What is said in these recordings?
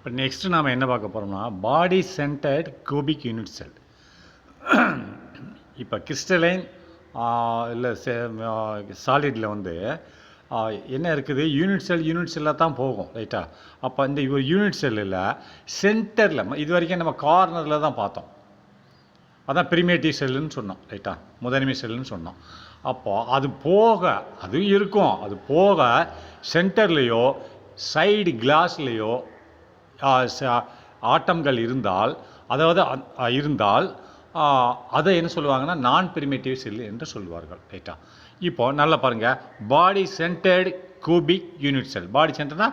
இப்போ நெக்ஸ்ட்டு நாம் என்ன பார்க்க போகிறோம்னா பாடி சென்டர்ட் கியூபிக் யூனிட் செல். இப்போ கிறிஸ்டலைன் இல்லை சாலிடில் வந்து என்ன இருக்குது, யூனிட் செல்லில் தான் போகும், ரைட்டா? அப்போ இந்த யூனிட் செல்லில் சென்டரில் இது வரைக்கும் நம்ம கார்னரில் தான் பார்த்தோம், அதான் பிரிமேட்டிவ் செல்லுன்னு சொன்னோம், ரைட்டா? முதன்மை செல்லுன்னு சொன்னோம். அப்போது அது போக அதுவும் இருக்கும், அது போக சென்டர்லேயோ சைடு கிளாஸ்லேயோ ஆட்டம்கள் இருந்தால், அதாவது இருந்தால் அதை என்ன சொல்லுவாங்கன்னா நான் பிரிமேட்டிவ் செல் என்று சொல்வார்கள், ரைட்டா? இப்போ நல்லா பாருங்கள், பாடி சென்டர்டு கியூபிக் யூனிட் செல். பாடி சென்டர்னா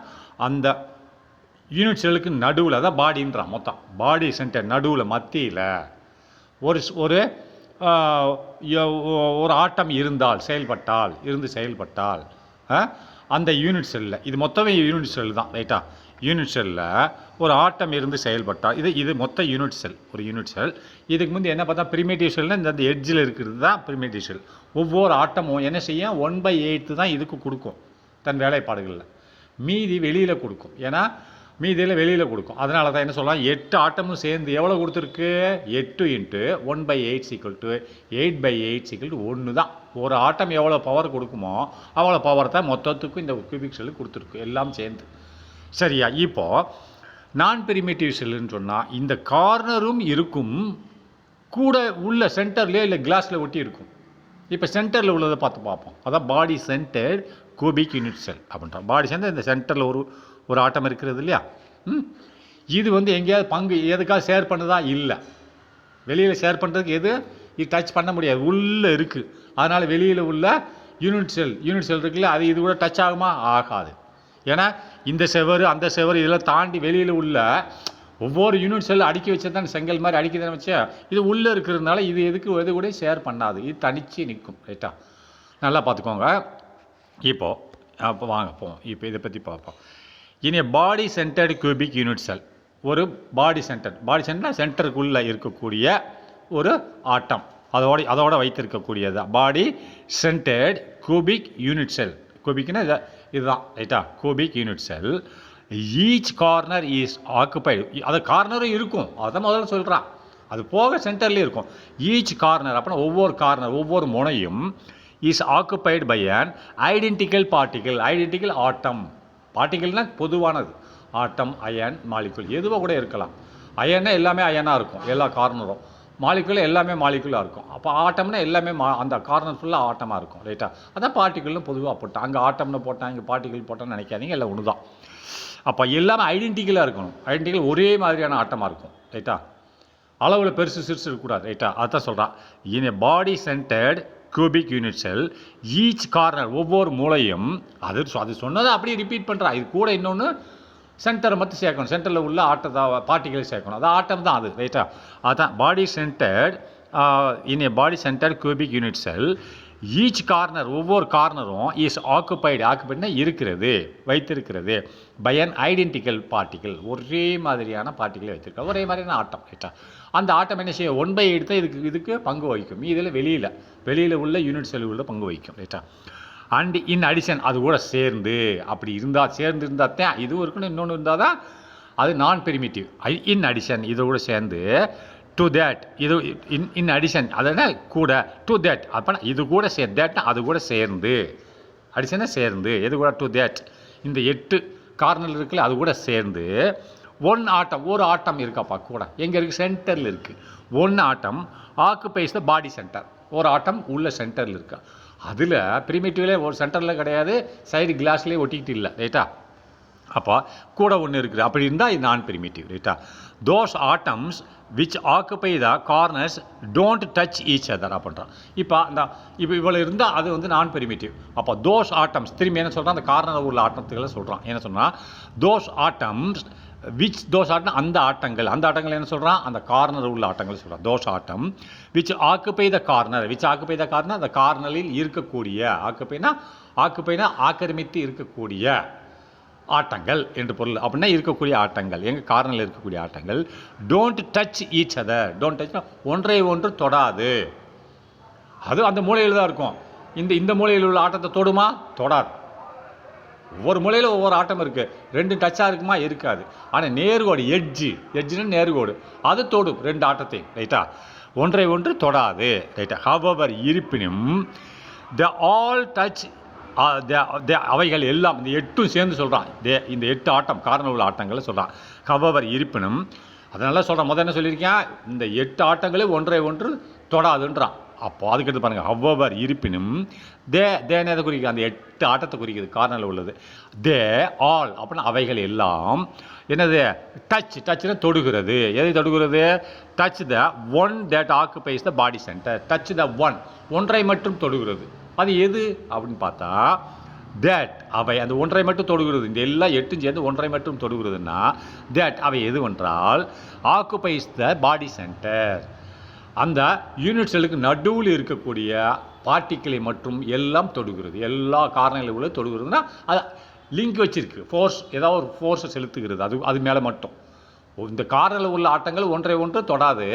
அந்த யூனிட் செல்லுக்கு நடுவில், அதான் பாடின்றான் மொத்தம். பாடி சென்டர் நடுவில் மத்தியில் ஒரு ஒரு ஒரு ஆட்டம் இருந்தால் செயல்பட்டால் அந்த யூனிட் செல்லில், இது மொத்தமே யூனிட் செல் தான், ரைட்டா? யூனிட் செல்லில் ஒரு ஆட்டம் இருந்து செயல்பட்டால் இது மொத்த யூனிட் செல், ஒரு யூனிட் செல். இதுக்கு முந்தி என்ன பார்த்தா பிரிமேட்டிவ் செல்னால் இந்த எட்ஜில் இருக்கிறது தான் பிரிமேட்டிவ் செல். ஒவ்வொரு ஆட்டமும் என்ன செய்யும், 1/8 தான் இதுக்கு கொடுக்கும் தன் வேலைப்பாடுகளில், மீதி வெளியில் கொடுக்கும். ஏன்னா மீதியில் வெளியில் கொடுக்கும். அதனால தான் என்ன சொல்லலாம், 8 ஆட்டமும் சேர்ந்து எவ்வளோ கொடுத்துருக்கு, 8 × 1/8 8/8 1 தான். ஒரு ஆட்டம் எவ்வளோ பவர் கொடுக்குமோ அவ்வளோ பவர் தான் மொத்தத்துக்கும் இந்த கியூபிக் செல்லு கொடுத்துருக்கு, எல்லாம் சேர்ந்து. சரியா? இப்போது நான் பிரிமேட்டிவ் செல்லுன்னு சொன்னால் இந்த கார்னரும் இருக்கும், கூட உள்ள சென்டர்லேயே இல்லை கிளாஸில் ஒட்டி இருக்கும். இப்போ சென்டரில் உள்ளதை பார்ப்போம். அதான் body center cubic unit cell அப்படின்றான். பாடி சென்டர் இந்த சென்டரில் ஒரு ஆட்டம் இருக்கிறது இல்லையா? இது வந்து எங்கேயாவது பங்கு எதுக்காக ஷேர் பண்ணுதா? இல்லை. வெளியில் ஷேர் பண்ணுறதுக்கு இது டச் பண்ண முடியாது, உள்ளே இருக்குது. அதனால் வெளியில் உள்ள யூனிட் செல் இருக்குல்ல, அது இது கூட டச் ஆகுமா? ஆகாது. ஏன்னா இந்த செவரு அந்த செவரு இதெல்லாம் தாண்டி வெளியில் உள்ள ஒவ்வொரு யூனிட் செல் அடுக்கி வச்சது தான், செங்கல் மாதிரி அடுக்கி தானே வச்சா, இது உள்ளே இருக்கிறதுனால இது எது கூட ஷேர் பண்ணாது, இது தனிச்சு நிற்கும், ரைட்டா? நல்லா பார்த்துக்கோங்க. அப்போ வாங்க போவோம். இப்போ இதை பற்றி பார்ப்போம். இனி பாடி சென்டர்டு கியூபிக் யூனிட் செல். ஒரு பாடி சென்டர்னா சென்டருக்குள்ளே இருக்கக்கூடிய ஒரு ஆட்டம், அதோட வைத்திருக்கக்கூடியது பாடி சென்டர்டு கியூபிக் யூனிட் செல். கியூபிக்னா இதுதான், ரைட்டா? Cubic unit cell. Each corner is occupied. அது கார்னரும் இருக்கும், அதான் முதல்ல சொல்கிறான். அது போக சென்டர்லேயே இருக்கும். ஈச் கார்னர் அப்படின்னா ஒவ்வொரு முனையும் is occupied by an identical particle. Identical atom, பார்ட்டிகிள்னால் பொதுவானது. ஆட்டம், அயன், மாலிகுல் எதுவாக கூட இருக்கலாம். அயன்னா எல்லாமே அயனாக இருக்கும், எல்லா கார்னரும். மாலிகுல் எல்லாமே மாலிகுலாக இருக்கும். அப்போ ஆட்டம்னா எல்லாமே அந்த கார்னர் ஃபுல்லாக ஆட்டமாக இருக்கும், ரைட்டா? அதான் பார்ட்டிகிள்னு பொதுவாக போட்டால், அங்கே ஆட்டம்னு போட்டால் இங்கே பார்ட்டிகிள் போட்டான்னு நினைக்காதீங்க, எல்லாம் ஒன்று தான். அப்போ எல்லாமே ஐடென்டிக்கலாக இருக்கணும். ஐடென்டிக்கல் ஒரே மாதிரியான ஆட்டமாக இருக்கும், ரைட்டா? அளவில் பெருசு சிறுசு இருக்கக்கூடாது, ரைட்டா? அதுதான் சொல்கிறான். In a body centered cubic unit cell each corner, ஒவ்வொரு மூலையும் அது சொன்னதை அப்படியே ரிப்பீட் பண்ணுறா. இது கூட இன்னொன்று சென்டரை மட்டும் சேர்க்கணும், சென்டரில் உள்ள பார்ட்டிகளை சேர்க்கணும். அது ஆட்டம் தான் அது, ரைட்டா? அதுதான் body centered. In a body centered cubic unit cell each corner, ஒவ்வொரு கார்னரும் இஸ் ஆக்குபைடுனா வைத்திருக்கிறது பை அன் ஐடென்டிக்கல் பார்ட்டிகிள், ஒரே மாதிரியான பார்ட்டிகளை வைத்திருக்க, ஒரே மாதிரியான ஆட்டம், ரைட்டா? அந்த ஆட்டம் என்ன செய்யும், 1/8 தான் இதுக்கு பங்கு வகிக்கும். இதில் வெளியில் உள்ள யூனிட் செல்லுகளில் பங்கு வகிக்கும், ரைட்டா? அண்ட் இன் அடிஷன், அது கூட சேர்ந்து இருந்தால் தான் இதுவும் இருக்கணும், இன்னொன்று இருந்தால் தான் அது நான் பிரிமிட்டிவ். இன் அடிஷன், இது கூட சேர்ந்து டு தேட், இது இன் அடிஷன், அதனால் கூட டு தேட், அப்போ இது கூட தேட்னா அது கூட சேர்ந்து, அடிஷனாக சேர்ந்து, எது கூட டு தேட், இந்த 8 கார்னர் இருக்குல்ல, அது கூட சேர்ந்து ஒரு ஆட்டம் இருக்காப்பா கூட. எங்கே இருக்குது? சென்டரில் இருக்குது. One atom occupies the body centre. ஒரு ஆட்டம் உள்ள சென்டரில் இருக்கா. அதில் பிரிமேட்டிவ்லே ஒரு சென்டரில் கிடையாது, சைடு கிளாஸ்லேயே ஒட்டிக்கிட்டு இல்லை, ரைட்டா? அப்போ கூட ஒன்று இருக்குது. அப்படி இருந்தால் இது நான் பிரிமேட்டிவ், ரைட்டா? Those atoms which occupy the corners don't touch each other அப்படின்றான். இப்போ இவ்வளோ இருந்தால் அது வந்து நான் பிரிமேட்டிவ். அப்போ தோஸ் ஆட்டம்ஸ், திரும்பி என்ன சொல்கிறான், அந்த கார்னர் உள்ள ஆட்டத்துக்களை சொல்கிறான். என்ன சொன்னால் தோஸ் ஆட்டம்ஸ் அந்த ஆட்டங்கள் என்ன சொல்கிறான், அந்த கார்னர் உள்ள ஆட்டங்கள் சொல்கிறான். Those atom which occupy the corner, அந்த கார்னரில் இருக்கக்கூடிய, ஆக்குபைனா ஆக்கிரமித்து இருக்கக்கூடிய ஆட்டங்கள் என்று பொருள். அப்படின்னா இருக்கக்கூடிய ஆட்டங்கள், எங்கள் கார்னரில் இருக்கக்கூடிய ஆட்டங்கள் don't touch each other. Don't டச்னா ஒன்றை ஒன்று தொடாது. அது அந்த மூலையில் தான் இருக்கும். இந்த மூலையில் உள்ள ஆட்டத்தை தொடுமா? தொடாது. ஒவ்வொரு மூலையில் ஒவ்வொரு ஆட்டம் இருக்குது. ரெண்டு டச்சாக இருக்குமா? இருக்காது. ஆனால் நேர்கோடு எட்ஜுன்னு நேர்கோடு அது தொடும் ரெண்டு ஆட்டத்தையும், ரைட்டா? ஒன்றை ஒன்று தொடாது, ரைட்டா? ஹவவர் இருப்பினும் த ஆல் டச் அவைகள் எல்லாம் இந்த 8ம் சேர்ந்து சொல்கிறான். இந்த 8 ஆட்டம் காரண உள்ள ஆட்டங்களை சொல்கிறான். ஹவவர் இருப்பினும் அதனால சொல்கிறேன். முதல் என்ன சொல்லியிருக்கேன்? இந்த 8 ஆட்டங்களும் ஒன்றை ஒன்று தொடாதுன்றான். அப்போ அதுக்கடுத்து பாருங்கள், ஹவவர் இருப்பினும் தேனை எதை குறிக்குது? அந்த 8 ஆட்டத்தை குறிக்குது காரணம் உள்ளது. தே ஆல் அப்படின்னா அவைகள் எல்லாம் என்னது? டச்னா தொடுகிறது. எதை தொடுகிறது? Touch the one that occupies the body centre. Touch the ஒன்றை மட்டும் தொடுகிறது. அது எது அப்படின்னு பார்த்தா தேட் அவை அந்த ஒன்றை மட்டும் தொடுகிறது. இந்த எல்லா 8ம் சேர்ந்து ஒன்றை மட்டும் தொடுகிறதுன்னா தேட் அவை எதுவென்றால் ஆக்குபைஸ் த பாடி சென்டர். அந்த யூனிட் செல்லுக்கு நடுவில் இருக்கக்கூடிய பார்ட்டிக்கிளை மற்றும் எல்லாம் தொடுகிறது. எல்லா காரணங்களும் உள்ள தொடுகிறதுனா அது லிங்க் வச்சிருக்கு. ஃபோர்ஸ் ஏதாவது ஒரு ஃபோர்ஸை செலுத்துகிறது. அது மேலே மட்டும். இந்த காரணத்தில் உள்ள ஆட்டங்கள் ஒன்றை ஒன்று தொடாது.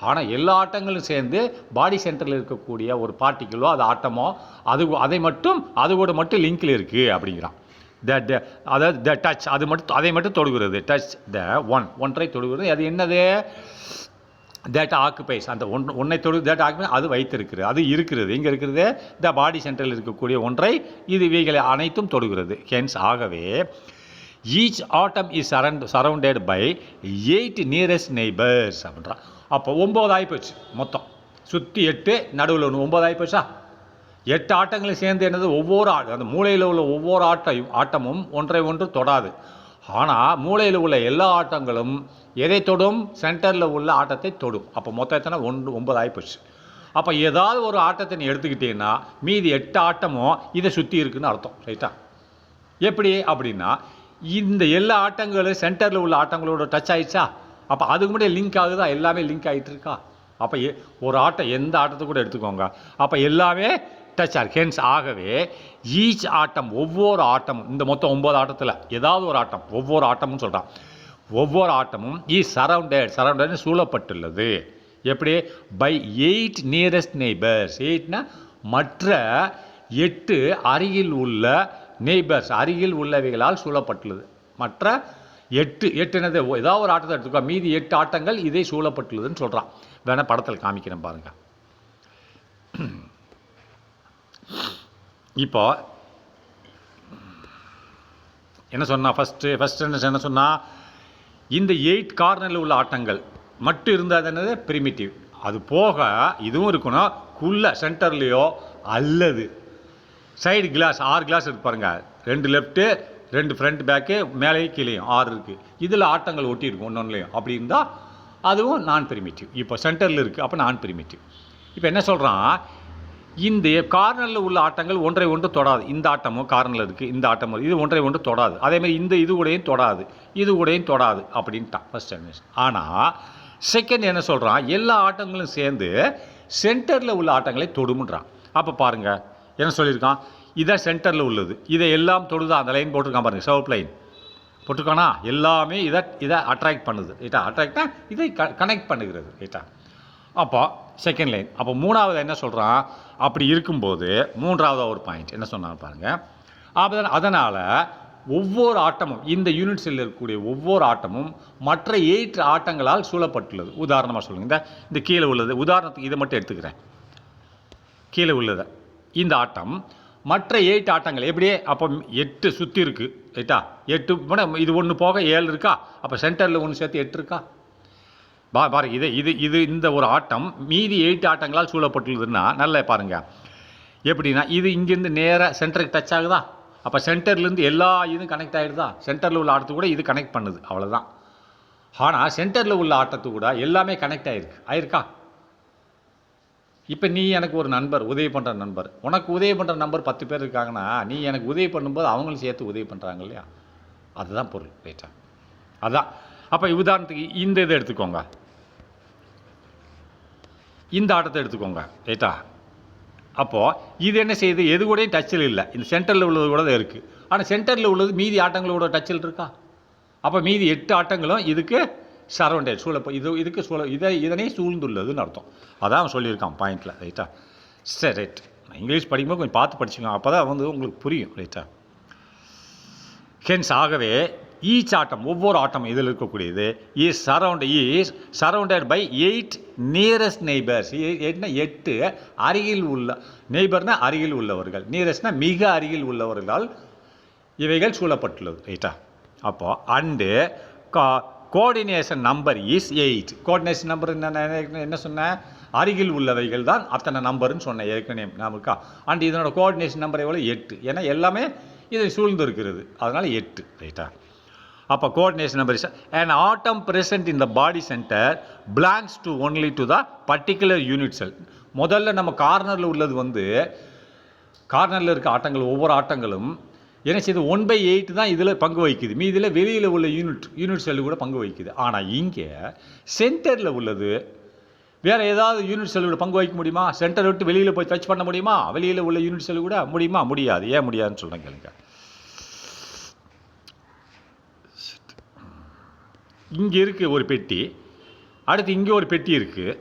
ஆனால் எல்லா ஆட்டங்களும் சேர்ந்து பாடி சென்டரில் இருக்கக்கூடிய ஒரு பார்ட்டிக்கிளோ அது ஆட்டமோ அது கூட மட்டும் லிங்கில் இருக்குது அப்படிங்கிறான். அதாவது த டச் அதை மட்டும் தொடுகிறது. டச் த ஒன்றை தொடுகிறது. அது என்னது? தேட் ஆக்குபைஸ் அந்த ஒன்றை தேட் ஆக்குபைஸ் அது வைத்திருக்கிறது. அது இருக்கிறது. எங்கே இருக்கிறது? த பாடி சென்டரில் இருக்கக்கூடிய ஒன்றை இவைகளை அனைத்தும் தொடுகிறது. ஹென்ஸ் ஆகவே each atom is surrounded by 8 nearest neighbours அப்படின்றான். அப்போ 9 ஆகிப்போச்சு மொத்தம். சுற்றி 8 நடுவில் 1 9 ஆகிப்போச்சா? 8 ஆட்டங்களும் சேர்ந்து என்னது? ஒவ்வொரு அந்த மூலையில் உள்ள ஒவ்வொரு ஆட்டமும் ஒன்றை ஒன்று தொடாது. ஆனால் மூலையில் உள்ள எல்லா ஆட்டங்களும் எதை தொடும்? சென்டரில் உள்ள ஆட்டத்தை தொடும். அப்போ மொத்தம் எத்தனை? 9 ஆகிப்போச்சு. அப்போ ஏதாவது ஒரு ஆட்டத்தை நீ எடுத்துக்கிட்டீங்கன்னா மீதி 8 ஆட்டமும் இதை சுற்றி இருக்குன்னு அர்த்தம், ரைட்டா? எப்படி அப்படின்னா இந்த எல்லா ஆட்டங்களும் சென்டரில் உள்ள ஆட்டங்களோட டச் ஆகிடுச்சா? அப்போ அதுக்கு முன்னாடி லிங்க் ஆகுதா? எல்லாமே லிங்க் ஆகிட்டு இருக்கா? அப்போ ஒரு ஆட்டம் எந்த ஆட்டத்தை கூட எடுத்துக்கோங்க, அப்போ எல்லாமே டச் ஆகும். ஹென்ஸ் ஆகவே ஈச் ஆட்டம் ஒவ்வொரு ஆட்டமும் இந்த மொத்தம் 9 ஆட்டத்தில் ஏதாவது ஒரு ஆட்டம் ஒவ்வொரு ஆட்டமும் சொல்கிறான். ஒவ்வொரு ஆட்டமும் சரவுண்டட் சூழப்பட்டுள்ளது. எப்படி? By 8 nearest neighbours. 8னா மற்ற 8 அருகில் உள்ள நெய்பர்ஸ் அருகில் உள்ளவைகளால் சூழப்பட்டுள்ளது. மற்ற 8 என்னது? ஏதாவது ஒரு ஆட்டத்தை எடுத்துக்கோ, மீதி 8 ஆட்டங்கள் இதை சூழப்பட்டுள்ளதுன்னு சொல்கிறான். வேணால் படத்தில் காமிக்கிறேன் பாருங்கள். இப்போ என்ன சொன்னா? ஃபஸ்ட்டு என்ன சொன்னால், இந்த 8 கார்னரில் உள்ள ஆட்டங்கள் மட்டும் இருந்தால் என்னது? பிரிமிட்டிவ். அது போக இதுவும் இருக்கணும். சென்டர்லேயோ அல்லது சைடு கிளாஸ் 6 கிளாஸ் இருக்கு பாருங்கள். 2 லெஃப்ட்டு 2 ஃப்ரண்ட் பேக்கு மேலேயும் கீழேயும் 6 இருக்குது. இதில் ஆட்டங்கள் ஒட்டி இருக்கும் ஒன்றொன்றுலையும். அப்படி இருந்தால் அதுவும் நான் பிரிமிட்டிவ். இப்போ சென்டரில் இருக்குது, அப்போ நான் பிரிமிட்டிவ். இப்போ என்ன சொல்கிறான்? இந்த கார்னரில் உள்ள ஆட்டங்கள் ஒன்றை ஒன்று தொடாது. இந்த ஆட்டமும் கார்னரில் இருக்குது, இந்த ஆட்டமும் இது ஒன்றை ஒன்று தொடாது. அதேமாதிரி இது கூடயும் தொடாது, இது கூடயும் தொடாது அப்படின்ட்டான் ஃபஸ்ட் ஜெனரேஷன். ஆனால் செகண்ட் என்ன சொல்கிறான்? எல்லா ஆட்டங்களும் சேர்ந்து சென்டரில் உள்ள ஆட்டங்களை தொடுமுன்றான். அப்போ பாருங்கள் என்ன சொல்லியிருக்கான்? இதான் சென்டரில் உள்ளது. இதை எல்லாம் தொடுதான். அந்த லைன் போட்டிருக்கான் பாருங்கள், சர்வ் லைன் போட்டிருக்கானா? எல்லாமே இதை அட்ராக்ட் பண்ணுது, ரைட்டா? அட்ராக்ட்னா இதை கனெக்ட் பண்ணுகிறது, ரைட்டா? அப்போ செகண்ட் லைன். அப்போ மூணாவது என்ன சொல்கிறான்? அப்படி இருக்கும்போது மூன்றாவது ஒரு பாயிண்ட் என்ன சொன்னாங்க பாருங்கள். அதனால் ஒவ்வொரு ஆட்டமும் இந்த யூனிட் செல்லில் இருக்கக்கூடிய ஒவ்வொரு ஆட்டமும் மற்ற 8 ஆட்டங்களால் சூழப்பட்டுள்ளது. உதாரணமாக சொல்லுங்கள், இந்த கீழே உள்ளது உதாரணத்துக்கு இதை மட்டும் எடுத்துக்கிறேன். கீழே உள்ளதை இந்த ஆட்டம் மற்ற 8 ஆட்டங்கள் எப்படி? அப்போ 8 சுற்றி இருக்குது, ரைட்டா? 8 இது ஒன்று போக 7 இருக்கா? அப்போ சென்டரில் ஒன்று சேர்த்து 8 இருக்கா? பாருங்க, இது இந்த ஒரு ஆட்டம் மீதி 8 ஆட்டங்களால் சூழப்பட்டுள்ளதுன்னா நல்லா பாருங்கள். எப்படின்னா இது இங்கேருந்து நேராக சென்டருக்கு டச் ஆகுதா? அப்போ சென்டர்லேருந்து எல்லா இதுவும் கனெக்ட் ஆகிடுதா? சென்டரில் உள்ள ஆட்டத்து கூட இது கனெக்ட் பண்ணுது, அவ்வளோதான். ஆனால் சென்டரில் உள்ள ஆட்டத்து கூட எல்லாமே கனெக்ட் ஆயிருக்கா? இப்போ நீ எனக்கு ஒரு நண்பர், உதவி பண்ணுற நண்பர், உனக்கு உதவி பண்ணுற நம்பர் 10 பேர் இருக்காங்கன்னா நீ எனக்கு உதவி பண்ணும்போது அவங்களும் சேர்த்து உதவி பண்ணுறாங்க இல்லையா? அதுதான் பொருள், ரைட்டா? அதான். அப்போ உதாரணத்துக்கு இந்த இதை எடுத்துக்கோங்க, இந்த ஆட்டத்தை எடுத்துக்கோங்க, ரைட்டா? அப்போது இது என்ன செய்யுது? எது கூடயும் டச்சில் இல்லை. இந்த சென்டரில் உள்ளது கூட தான் இருக்குது. ஆனால் சென்டரில் உள்ளது மீதி ஆட்டங்களோட டச்சில் இருக்கா? அப்போ மீதி 8 ஆட்டங்களும் இதுக்கு சரௌண்டட் இதுக்கு இதனை சூழ்ந்துள்ளதுன்னு அர்த்தம். அதான் அவன் சொல்லியிருக்கான் பாயிண்டில், ரைட்டா? சரி, ரைட். நான் இங்கிலீஷ் படிக்கும்போது கொஞ்சம் பார்த்து படிச்சுக்கோங்க, அப்போ தான் உங்களுக்கு புரியும், ரைட்டா? ஹென்ஸ் ஆகவே ஈச் ஆட்டம் ஒவ்வொரு ஆட்டம் இதில் இருக்கக்கூடியது is surrounded by 8 nearest neighbours. என்ன 8 அருகில் உள்ள நெய்பர்னா அருகில் உள்ளவர்கள், நியரஸ்ட்னா மிக அருகில் உள்ளவர்களால் இவைகள் சூழப்பட்டுள்ளது. ரைட்டா? அப்போ and coordination number is 8. Coordination number என்ன சொன்னேன்? அருகில் உள்ளவைகள் தான் அத்தனை நம்பர்னு சொன்னேன் ஏற்கனவே நமக்கா. அண்ட் இதனோட கோஆர்டினேஷன் நம்பர் எவ்வளோ? 8. ஏன்னா எல்லாமே இதை சூழ்ந்து இருக்கிறது, அதனால் 8. ரைட்டா? அப்போ coordination number is an atom present in the body center belongs to only to the particular unit cell. முதல்ல நம்ம கார்னரில் உள்ளது வந்து கார்னரில் இருக்க ஆட்டங்கள் ஒவ்வொரு ஆட்டங்களும் என்ன செய்யுது? 1/8 தான் இதில் பங்கு வகிக்குது. இதில் வெளியில் உள்ள யூனிட் செல்லு கூட பங்கு வகிக்குது. ஆனால் இங்கே சென்டரில் உள்ளது வேறு ஏதாவது யூனிட் செல்லு கூட பங்கு வகிக்க முடியுமா? சென்டர் விட்டு வெளியில் போய் டச் பண்ண முடியுமா? வெளியில் உள்ள யூனிட் செல்லு கூட முடியுமா? முடியாது. ஏன் முடியாதுன்னு சொல்கிறேன் கேளுங்க. இங்கே இருக்குது ஒரு பெட்டி, அடுத்து இங்கே ஒரு பெட்டி இருக்குது,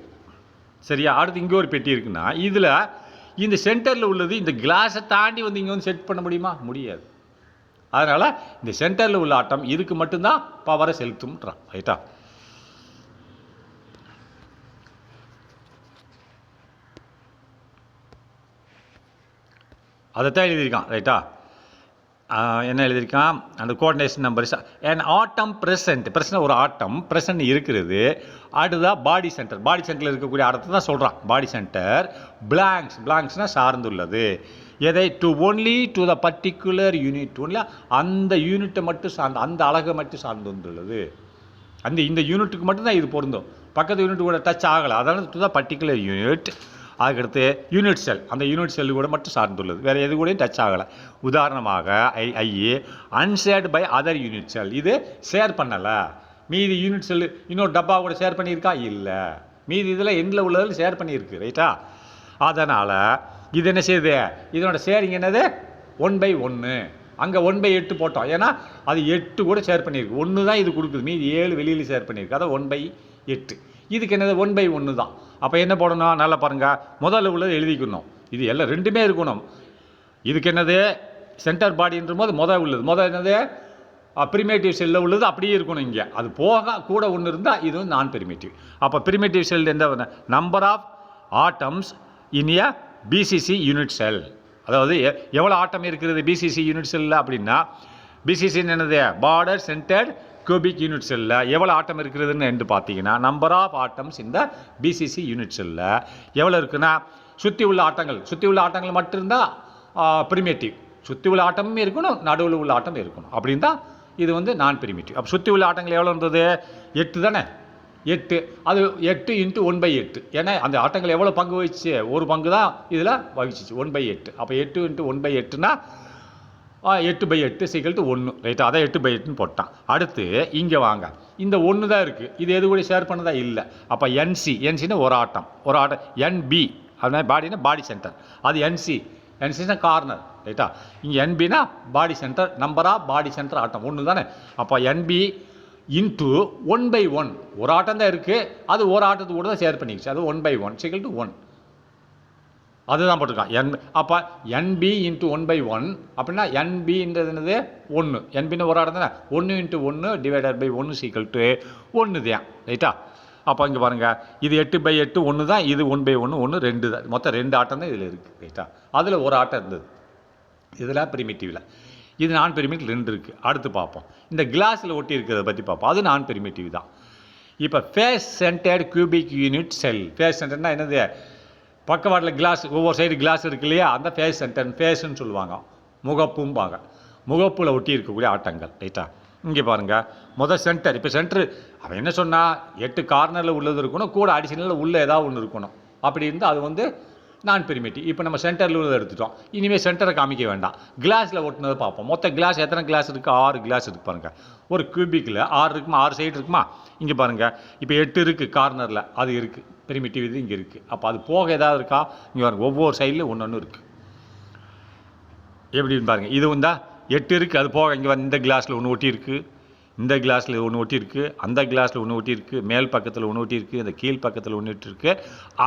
சரியா? அடுத்து இங்கே ஒரு பெட்டி இருக்குன்னா இதில் இந்த சென்டரில் உள்ளது இந்த கிளாஸை தாண்டி வந்து இங்கே வந்து செட் பண்ண முடியுமா? முடியாது. அதனால் இந்த சென்டரில் உள்ள ஆட்டம் இதுக்கு மட்டும்தான் பவரை செலுத்தும்ன்றான். ரைட்டா? அதைத்தான் எழுதியிருக்கான். ரைட்டா? என்ன எழுதியிருக்கான்? அந்த coordination number an atom present ஒரு ஆட்டம் present இருக்கிறது. அடுத்ததான் பாடி சென்டர். பாடி சென்டரில் இருக்கக்கூடிய ஆட்டத்தை தான் சொல்கிறான். பாடி சென்டர் பிளாங்க்ஸ்னால் சார்ந்துள்ளது. எதை? To the particular unit. ஒன்றில் அந்த யூனிட்டை மட்டும் சார்ந்து, அந்த அழகை மட்டும் சார்ந்து வந்துள்ளது. இந்த யூனிட்டுக்கு மட்டும்தான் இது பொருந்தும். பக்கத்து யூனிட் கூட டச் ஆகலை. அதனால் டு த பர்டிகுலர் யூனிட். அதுக்கடுத்து யூனிட் செல், அந்த யூனிட் செல்லு கூட மட்டும் சார்ந்துள்ளது, வேறு எது கூடயும் டச் ஆகலை. உதாரணமாக ஐ unshared by other unit cell. இது ஷேர் பண்ணலை. மீதி யூனிட் செல்லு இன்னொரு டப்பா கூட ஷேர் பண்ணியிருக்கா? இல்லை. மீதி இதில் எண்டில் உள்ளதில் ஷேர் பண்ணியிருக்கு. ரைட்டா? அதனால் இது என்ன செய்யுது? இதனோட ஷேரிங் என்னது? 1/1. அங்கே 1/8 போட்டோம். ஏன்னா அது 8 கூட ஷேர் பண்ணியிருக்கு. 1 தான் இது கொடுக்குது, மீதி 7 வெளியில் ஷேர் பண்ணியிருக்கு. அதான் 1/8. இதுக்கு என்னது? 1/1 தான். அப்போ என்ன போடணும்? நல்லா பாருங்கள். முதல்ல உள்ளது எழுதிக்கணும். இது எல்லாம் ரெண்டுமே இருக்கணும். இதுக்கு என்னது? சென்டர் பாடின்ற போது முதல் என்னது? ப்ரிமேட்டிவ் செல்லில் உள்ளது அப்படியே இருக்கணும். இங்கே அது போக கூட ஒன்று இருந்தால் இது வந்து நான் ப்ரிமேட்டிவ். அப்போ ப்ரிமேட்டிவ் செல் எந்த number of atoms in a BCC unit cell. அதாவது எவ்வளோ ஆட்டம் இருக்கிறது பிசிசி யூனிட் செல்லில் அப்படின்னா, பிசிசின்னு என்னது? பார்டர் சென்டர்ட் கியூபிக் யூனிட் செல்லில் எவ்வளோ ஆட்டம் இருக்கிறதுன்னு என்று பார்த்தீங்கன்னா, நம்பர் ஆஃப் ஆட்டம்ஸ் இந்த பிசிசி யூனிட் செல்லில் எவ்வளோ இருக்குன்னா, சுற்றி உள்ள ஆட்டங்கள் மட்டும் இருந்தால் ப்ரிமேட்டிவ். சுற்றி உள்ள ஆட்டமும் இருக்கணும், நடுவில் உள்ள ஆட்டம் இருக்கணும். அப்படின்னு தான் இது வந்து நான் ப்ரிமேட்டிவ். அப்போ சுற்றி உள்ள ஆட்டங்கள் எவ்வளோ இருந்தது? 8 தானே? 8. அது 8 × 1/8. ஏன்னா அந்த ஆட்டங்கள் எவ்வளோ பங்கு வகிச்சு? ஒரு பங்கு தான் இதில் வகிச்சிச்சு, 1/8. அப்போ 8 × 1/8னா 8/8 = 1. ரைட்டா? அதான் 8/8ன்னு போட்டான். அடுத்து இங்கே வாங்க, இந்த 1 தான் இருக்குது. இது எது கூட ஷேர் பண்ணதா? இல்லை. அப்போ என்சின்னா ஒரு ஆட்டம். என்பி அப்படின்னா பாடினா பாடி சென்டர். அது என்சினா கார்னர். ரைட்டா? இங்கே என்பினா body center. Number of body center atom 1 தானே? அப்போ என்பி × 1/1. ஒரு ஆட்டம் தான் இருக்குது, அது ஒரு ஆட்டத்துக்கு கூட தான் ஷேர் பண்ணிக்கிச்சு. அது 1/1 = 1. அதுதான் போட்டிருக்கான். அப்போ என்பி × 1/1 அப்படின்னா என்பின்றது என்னது? 1. என்பின்னு ஒரு ஆட்டம் தானே? 1 × 1 / 1 = 1 தான். ரைட்டா? அப்போ இங்கே பாருங்கள், இது 8/8 1 தான், இது 1/1 1 2 தான். மொத்தம் 2 ஆட்டம் தான் இதில் இருக்குது. ரைட்டா? அதில் ஒரு ஆட்டம் இருந்தது இதில் ப்ரிமிட்டிவில். இது நான் ப்ரிமிட்டிவ் 2 இருக்குது. அடுத்து பார்ப்போம். இந்த கிளாஸில் ஒட்டி இருக்கிறத பற்றி பார்ப்போம். அது நான் ப்ரிமிட்டிவ் தான். இப்போ face centred cubic unit cell. Face சென்டர்னா என்னது? பக்கவாட்டில் கிளாஸ், ஒவ்வொரு சைடு கிளாஸ் இருக்கு இல்லையா? அந்த ஃபேஸ்ன்னு சொல்லுவாங்க. முகப்பும்பாங்க. முகப்பில் ஒட்டி இருக்கக்கூடிய ஆட்டங்கள். ரைட்டா? இங்கே பாருங்கள், சென்டர். இப்போ சென்டர் அவன் என்ன சொன்னால் 8 கார்னரில் உள்ளது இருக்கணும், கூட அடிஷனலில் உள்ள ஏதாவது ஒன்று இருக்கணும். அப்படி இருந்தால் அது வந்து நான் ப்ரிமிட்டிவ். இப்போ நம்ம சென்டரில் உள்ளதை எடுத்துட்டோம். இனிமேல் சென்டரை காமிக்க வேண்டாம், கிளாஸில் ஒட்டினதை பார்ப்போம். மொத்த கிளாஸ் எத்தனை கிளாஸ் இருக்குது? 6 கிளாஸ் இருக்குது பாருங்கள். ஒரு கியூபிக்கில் 6 இருக்குமா? 6 சைடு இருக்குமா? இங்கே பாருங்கள், இப்போ 8 இருக்குது கார்னரில், அது இருக்குது ப்ரிமிட்டிவ். இது இங்கே இருக்குது. அப்போ அது போக ஏதாவது இருக்கா? இங்கே பாருங்கள், ஒவ்வொரு சைட்லேயும் ஒன்று இருக்குது. எப்படின்னு பாருங்கள். இது வந்தா 8 இருக்குது, அது போக இங்கே இந்த கிளாஸில் ஒன்று ஒட்டி இருக்குது, இந்த கிளாஸில் ஒன்று ஒட்டியிருக்கு, அந்த கிளாஸில் ஒன்று ஒட்டியிருக்கு, மேல் பக்கத்தில் ஒன்று ஒட்டியிருக்கு, இந்த கீழ் பக்கத்தில் ஒன்று ஒட்டியிருக்கு,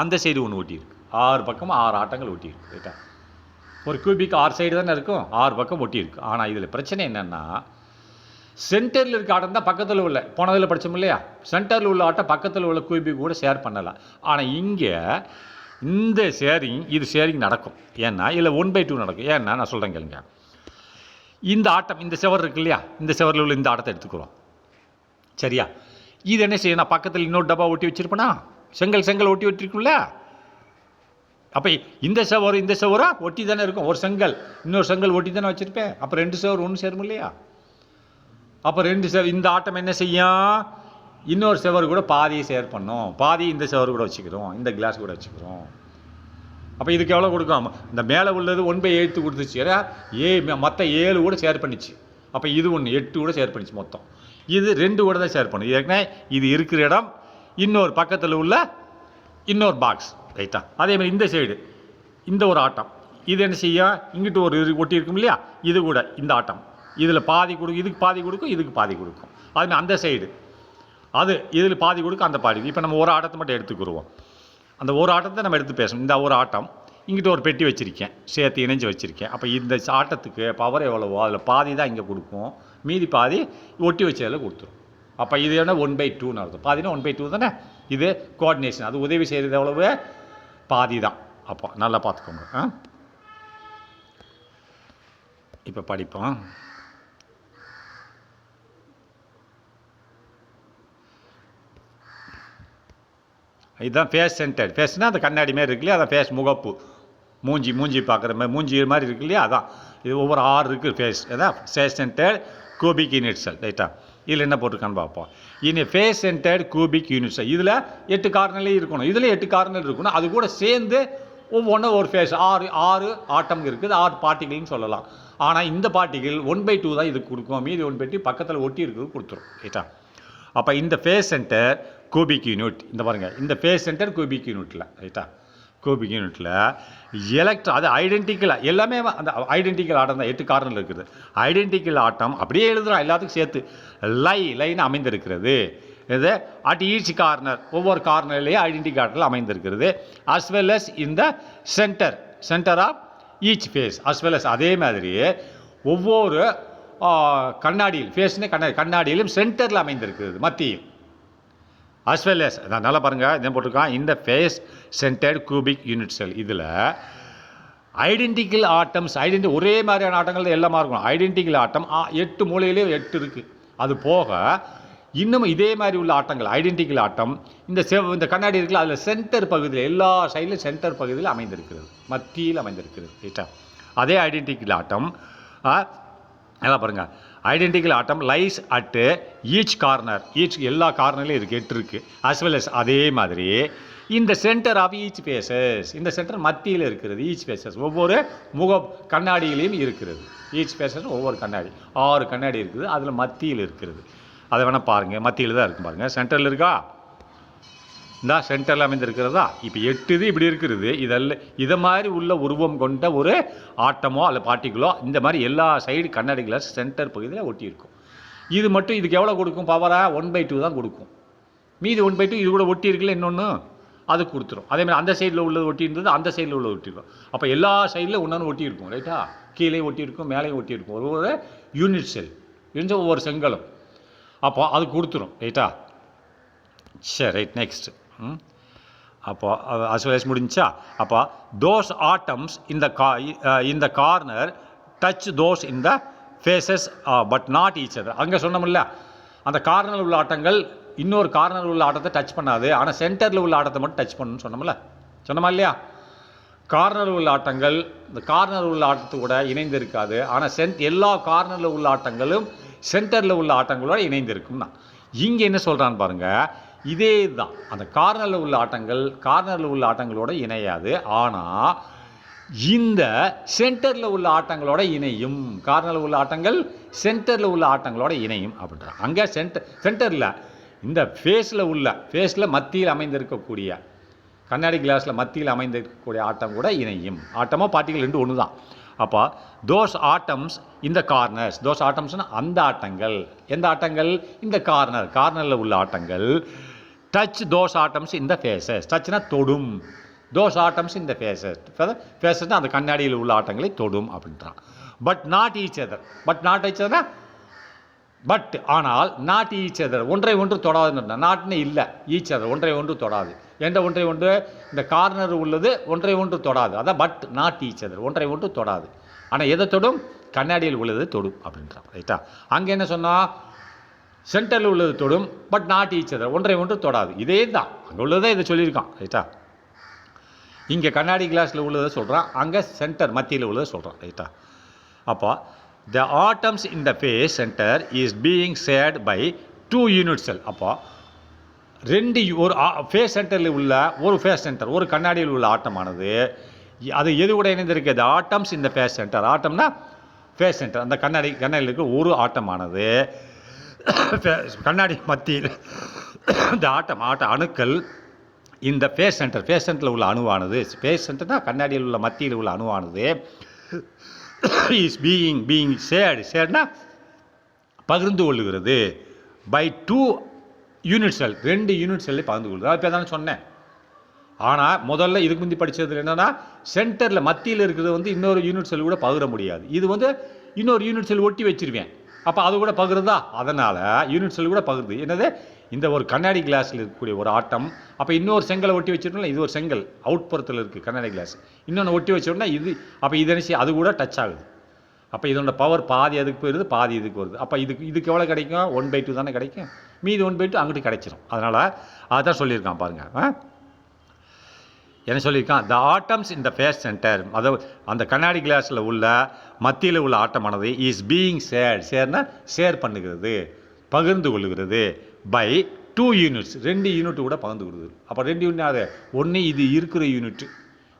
அந்த சைடு ஒன்று ஒட்டியிருக்கு. 6 பக்கமும் 6 ஆட்டங்கள் ஒட்டியிருக்கு. ரைட்டா? ஒரு கியூபிக் 6 சைடு தானே இருக்கும், 6 பக்கம் ஒட்டியிருக்கு. ஆனால் இதில் பிரச்சனை என்னென்னா, சென்டரில் இருக்க ஆட்டம் தான் பக்கத்தில் உள்ள போனதில் படித்தோம் இல்லையா, சென்டரில் உள்ள ஆட்டம் பக்கத்தில் உள்ள கியூபிக் கூட ஷேர் பண்ணலாம். ஆனால் இங்கே இந்த ஷேரிங் இது ஷேரிங் நடக்கும். ஏன்னா இல்லை 1/2 நடக்கும். ஏன்னா நான் சொல்கிறேன் கேளுங்க. இந்த ஆட்டம் இந்த செவர் இருக்கு இல்லையா, இந்த செவரில் உள்ள இந்த ஆட்டத்தை எடுத்துக்கிறோம் சரியா. இது என்ன செய்யும், நான் பக்கத்தில் இன்னொரு டப்பா ஒட்டி வச்சுருப்பேனா, செங்கல் ஒட்டி வச்சிருக்குல்ல. அப்போ இந்த செவரா ஒட்டி தானே இருக்கும். ஒரு செங்கல் இன்னொரு செங்கல் ஒட்டி தானே வச்சுருப்பேன். அப்போ 2 செவர் ஒன்று சேரும் இல்லையா. அப்போ 2 செவர் இந்த ஆட்டம் என்ன செய்யும், இன்னொரு செவர் கூட பாதியை ஷேர் பண்ணோம். பாதி இந்த செவர் கூட வச்சுக்கிறோம், இந்த கிளாஸ் கூட வச்சுக்கிறோம். அப்போ இதுக்கு எவ்வளோ கொடுக்கும், இந்த மேலே உள்ளது 1/8 கொடுத்துச்சு. மற்ற 7 கூட ஷேர் பண்ணிச்சு. அப்போ இது 8 கூட ஷேர் பண்ணிச்சு. மொத்தம் இது 2 கூட தான் ஷேர் பண்ணும். ஏற்கனவே இது இருக்கிற இடம் இன்னொரு பக்கத்தில் உள்ள இன்னொரு பாக்ஸ் ரைட்டா. அதேமாதிரி இந்த சைடு இந்த ஒரு ஆட்டம் இது என்ன செய்யும், இங்கிட்டு ஒரு ஒட்டி இருக்கும் இல்லையா, இது கூட இந்த ஆட்டம் இதில் பாதி கொடுக்கும், இதுக்கு பாதி கொடுக்கும், இதுக்கு பாதி கொடுக்கும். அதுமாதிரி அந்த சைடு அது இதில் பாதி கொடுக்கும், அந்த பாதி. இப்போ நம்ம ஒரு ஆட்டத்தை மட்டும் எடுத்துக்கிடுவோம். அந்த ஒரு ஆட்டத்தை நம்ம எடுத்து பேசணும். இந்த ஒரு ஆட்டம் இங்கிட்ட ஒரு பெட்டி வச்சுருக்கேன், சேர்த்து இணைஞ்சு வச்சுருக்கேன். அப்போ இந்த ஆட்டத்துக்கு பவர் எவ்வளவோ அதில் பாதி தான் இங்கே கொடுக்கும், மீதி பாதி ஒட்டி வச்சதில் கொடுத்துரும். அப்போ இது என்ன 1/2 அர்த்தம். பாதினா 1/2 தானே. இது கோஆர்டினேஷன், அது உதவி செய்கிறது எவ்வளவு, பாதி தான். அப்போ நல்லா பார்த்துக்கோங்க. இப்போ படிப்போம். இதுதான் ஃபேஸ் சென்டர். ஃபேஸ்னால் அந்த கண்ணாடி மாதிரி இருக்கு இல்லையா, அதான் ஃபேஸ் முகப்பு, மூஞ்சி பார்க்குற மாதிரி மூஞ்சி மாதிரி இருக்கு இல்லையா, அதான். இது ஒவ்வொரு 6 இருக்குது ஃபேஸ். அதான் face centre cubic unit cell ரைட்டா. இதில் என்ன போட்டிருக்கான்னு பார்ப்போம். இனி face centre cubic unit cell இதில் 8 கார்னர்லேயும் இருக்கணும். இதில் 8 கார்னர் இருக்கணும். அது கூட சேர்ந்து ஒவ்வொன்றும் ஒரு ஃபேஸ் 6 ஆட்டம் இருக்குது, 6 பார்ட்டிகள்னு சொல்லலாம். ஆனால் இந்த பார்ட்டிகள் 1/2 தான் இதுக்கு கொடுக்கும், மீதி 1/2 பக்கத்தில் ஒட்டி இருக்கிறது கொடுத்துரும் ரைட்டா. அப்போ இந்த ஃபேஸ் சென்டர் கியூபிக் யூனிட் இந்த பாருங்கள், இந்த ஃபேஸ் சென்டர் கியூபிக் யூனிட்டில் ரைட்டா. கியூபிக் யூனிட்டில் அது ஐடென்டிக்கலாக எல்லாமே அந்த ஐடென்டிக்கல் ஆட்டம் தான் 8 கார்னரில் இருக்குது. ஐடென்டிக்கல் ஆட்டம் அப்படியே எழுதுகிறோம் எல்லாத்துக்கும் சேர்த்து லைன் அமைந்திருக்கிறது. இது அட் ஈச் கார்னர் ஒவ்வொரு கார்னர்லேயே ஐடென்டிக்கல் ஆட்டத்தில் அமைந்திருக்கிறது. அஸ் வெல் அஸ் இந்த centre of each face as well as அதே மாதிரி ஒவ்வொரு கண்ணாடியில் ஃபேஸ்னே கண்ணாடியிலும் சென்டரில் அமைந்திருக்கிறது மத்தியில். அஸ் வெல் எஸ் அதான் நல்லா பாருங்கள், இதை போட்டிருக்கான். இந்த face centred cubic unit cell இதில் ஐடென்டிக்கல் ஆட்டம்ஸ் ஒரே மாதிரியான ஆட்டங்கள் எல்லாமே இருக்கும். ஐடென்டிக்கல் ஆட்டம் 8 மூலையிலேயும் 8 இருக்குது. அது போக இன்னும் இதே மாதிரி உள்ள ஆட்டங்கள் ஐடென்டிக்கல் ஆட்டம் இந்த கண்ணாடி இருக்குல்ல, அதில் சென்டர் பகுதியில் எல்லா சைட்லையும் சென்டர் பகுதியில் அமைந்திருக்கிறது, மத்தியில் அமைந்திருக்கிறது ரைட்டா. அதே ஐடென்டிக்கல் ஆட்டம் நல்லா பாருங்கள். Identical atom lies at each corner எல்லா கார்னர்லையும் இருக்குது, 8 இருக்குது. அஸ் வெல் எஸ் அதே மாதிரி இந்த சென்டர் ஆஃப் ஈச் ஃபேஸஸ் இந்த சென்டர் மத்தியில் இருக்கிறது. ஈச் ஃபேஸஸ் ஒவ்வொரு கண்ணாடியிலையும் இருக்கிறது. ஈச் ஃபேஸஸ் ஒவ்வொரு கண்ணாடி 6 கண்ணாடி இருக்குது, அதில் மத்தியில் இருக்கிறது. அதை வேணால் பாருங்கள், மத்தியில் தான் இருக்கும் பாருங்கள். சென்டரில் இருக்கா, இந்த சென்டரில் அமைந்திருக்கிறதா. இப்போ 8 இப்படி இருக்கிறது. இதை மாதிரி உள்ள உருவம் கொண்ட ஒரு ஆட்டமோ அல்ல பார்ட்டிகளோ இந்த மாதிரி எல்லா சைடு கண்ணாடி கிளாஸ் சென்டர் பகுதியில் ஒட்டி இருக்கும். இது மட்டும் இதுக்கு எவ்வளோ கொடுக்கும், பவராக 1/2 தான் கொடுக்கும். மீதி 1/2 இது கூட ஒட்டி இருக்குல்ல இன்னொன்று, அது கொடுத்துரும். அதேமாதிரி அந்த சைடில் உள்ளது ஒட்டி இருந்தது, அந்த சைடில் உள்ளது ஒட்டிருக்கும். அப்போ எல்லா சைடில் ஒன்று ஒட்டி இருக்கும் ரைட்டா. கீழே ஒட்டி இருக்கும், மேலேயும் ஒட்டி இருக்கும். ஒவ்வொரு யூனிட் செல் இருந்த ஒவ்வொரு செங்கலும் அப்போ அது கொடுத்துரும் ரைட்டா. சரி ரைட் நெக்ஸ்ட். அப்போ அசுவேஸ் முடிஞ்சா. அப்போ தோஸ் ஆட்டம்ஸ் இந்த கார்னர் டச் தோஸ் இந்த faces but not each other. அங்கே சொன்னோம்ல, அந்த கார்னரில் உள்ள ஆட்டங்கள் இன்னொரு கார்னரில் உள்ள ஆட்டத்தை டச் பண்ணாது, ஆனால் சென்டரில் உள்ள ஆட்டத்தை மட்டும் டச் பண்ணணும்னு சொன்னோமா இல்லையா. கார்னரில் உள்ள ஆட்டங்கள் இந்த கார்னரில் உள்ள ஆட்டத்தை கூட இணைந்து இருக்காது, ஆனால் எல்லா கார்னரில் உள்ள ஆட்டங்களும் சென்டரில் உள்ள ஆட்டங்களோட இணைந்து இருக்கும்னா. இங்கே என்ன சொல்கிறான்னு பாருங்கள், இதே தான் அந்த கார்னரில் உள்ள ஆட்டங்களோட இணையாது, ஆனால் இந்த சென்டரில் உள்ள ஆட்டங்களோட இணையும். கார்னரில் உள்ள ஆட்டங்கள் சென்டரில் உள்ள ஆட்டங்களோட இணையும் அப்படின்ற. அங்கே சென்டரில் இந்த ஃபேஸில் மத்தியில் அமைந்திருக்கக்கூடிய கண்ணாடி கிளாஸில் மத்தியில் அமைந்திருக்கக்கூடிய ஆட்டம் கூட இணையும். ஆட்டமோ பார்ட்டிகள் 2 ஒன்று தான். அப்போ தோஸ் ஆட்டம்ஸ் இந்த கார்னர்ஸ், தோஸ் ஆட்டம்ஸ்னால் அந்த ஆட்டங்கள். எந்த ஆட்டங்கள், இந்த கார்னரில் உள்ள ஆட்டங்கள். டச் தோஸ் ஆட்டம்ஸ் இந்த ஃபேஸஸ், டச்னா தொடும். தோஸ் ஆட்டம்ஸ் இந்த ஃபேஸஸ்னால் அந்த கண்ணாடியில் உள்ள ஆட்டங்களை தொடும் அப்படின்றான். But not each other but ஆனால் நாட் ஈச் அதர், ஒன்றை ஒன்று தொடாதுன்னு. நாட்னு இல்லை, ஈச் அதர் ஒன்றை ஒன்று தொடாது. என்ற ஒன்றை ஒன்று இந்த கார்னர் உள்ளது ஒன்றை ஒன்று தொடாது. அதான் பட் நாட் ஈச் அதர், ஒன்றை ஒன்று தொடாது. ஆனால் எதை தொடும்? கண்ணாடியில் உள்ளது தொடும் அப்படின்றான். ரைட்டா? அங்கே என்ன சொன்னால் சென்டரில் உள்ளது தொடும், பட் நாட் ஈச் அதர், ஒன்றை ஒன்று தொடாது. இதே தான் அங்கே உள்ளதை இதை சொல்லியிருக்கான். ரைட்டா? இங்கே கண்ணாடி கிளாஸில் உள்ளதை சொல்கிறான், அங்கே சென்டர் மத்தியில் உள்ளதை சொல்கிறான். ரைட்டா? அப்போ the atoms in the phase center is being shared by 2 unit cell. அப்போ ஒரு ஃபேஸ் சென்டரில் உள்ள ஒரு ஃபேஸ் சென்டர், ஒரு கண்ணாடியில் உள்ள ஆட்டமானது அது எது கூட இணைந்திருக்கு? the atoms in the phase center. ஆட்டம்னா ஃபேஸ் சென்டர், அந்த கண்ணாடியில் இருக்கிற ஒரு ஆட்டமானது கண்ணாடி மத்தியில் இந்த அணுக்கள் இந்த ஃபேஸ் சென்டரில் உள்ள அணுவானது, ஃபேஸ் சென்டர்னா கண்ணாடியில் உள்ள மத்தியில் உள்ள அணுவானது இஸ் பீயிங் ஷேர்ட்னா பகிர்ந்து கொள்ளுகிறது பை 2 யூனிட் செல், 2 யூனிட் செல்லை பகிர்ந்து கொள்ளுது. அது தானே சொன்னேன். ஆனால் முதல்ல இதுக்கு முந்தி படித்தது என்னென்னா சென்டரில் மத்தியில் இருக்கிறது வந்து இன்னொரு யூனிட் செல் கூட பகிர முடியாது. இது வந்து இன்னொரு யூனிட் செல் ஒட்டி வச்சிருவேன், அப்போ அது கூட பகிருதா? அதனால் யூனிட் செல் கூட பகிருது. என்னது? இந்த ஒரு கண்ணாடி கிளாஸில் இருக்கக்கூடிய ஒரு ஆட்டம், அப்போ இன்னொரு செங்கலை ஒட்டி வச்சிருக்கோம்ல, இது ஒரு செங்கல் அவுட்புறத்தில் இருக்குது கண்ணாடி கிளாஸ், இன்னொன்று ஒட்டி வச்சோம்னா இது, அப்போ இது அது கூட டச் ஆகுது. அப்போ இதோட பவர் பாதி அதுக்கு போயிடுது, பாதி இதுக்கு வருது. அப்போ இதுக்கு எவ்வளோ கிடைக்கும்? 1/2 தானே கிடைக்கும், மீது 1/2 அங்கிட்டு கிடைச்சிடும். அதனால் அதான் சொல்லியிருக்கான் பாருங்கள். என்ன சொல்லியிருக்கான்? The atoms in the face centre, அதாவது அந்த கண்ணாடி கிளாஸில் உள்ள மத்தியில் உள்ள ஆட்டமானது இஸ் பீயிங் ஷேர்னா ஷேர் பண்ணுகிறது, பகிர்ந்து கொள்ளுகிறது பை 2 யூனிட்ஸ், 2 யூனிட் கூட பகிர்ந்து கொள்ளுது. அப்போ 2 யூனிட் அது ஒன்று இது இருக்கிற யூனிட்,